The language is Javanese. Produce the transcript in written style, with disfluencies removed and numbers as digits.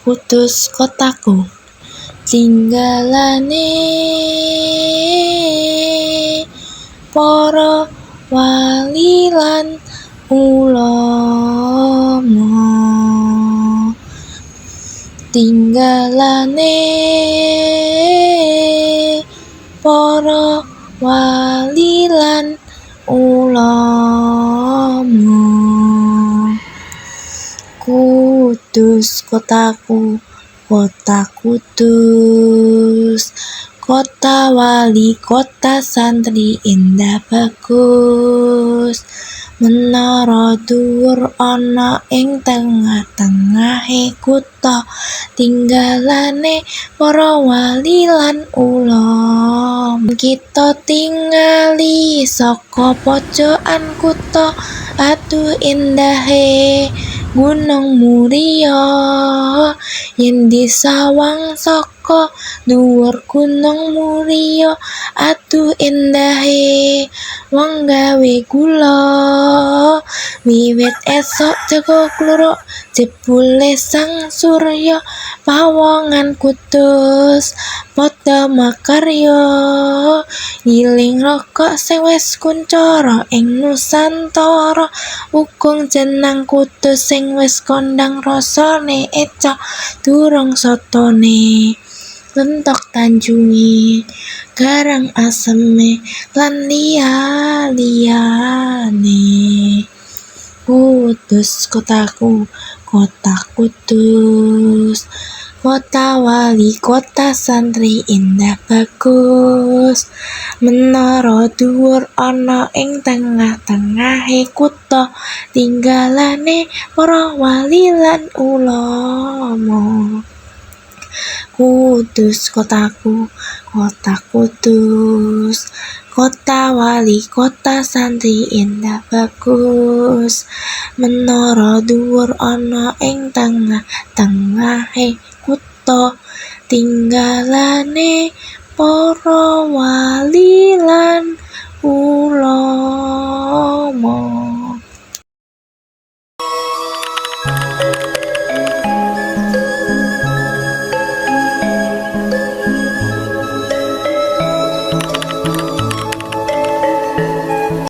Kudus kotaku, tinggalane para wali lan ulama, tinggalane para wali lan ulama. Kudus kotaku, kota kudus, kota wali, kota santri, indah bagus. Menara dhuwur ana ing tengah-tengahe kutha, tinggalane para wali lan ulama. Kita tingali saka pojokan kutha, aduh indahe Gunung Muria. Yen disawang saka dhuwur Gunung Muria, aduh indahe wong gawe gula. Wiwit esuk jaga kluruk jebule sang surya, pawongan kudus padha makarya. Ngiling rokok sing wis kuncara ing Nusantara, ugung jeneng kudus sing wis kondhang rasane ecak durung satone. Lentok tanjunge, garang aseme lan liya-liyane. Kudus kotaku, kota kudus, kota wali, kota santri, indah bagus. Menara dhuwur ana ing tengah-tengahe kutha, tinggalane para wali lan ulama. Kudus kotaku, kota kudus, kota wali, kota santri, indah bagus. Menara dhuwur ana ing tengah-tengahe kutha, tinggalane para wali lan ulama.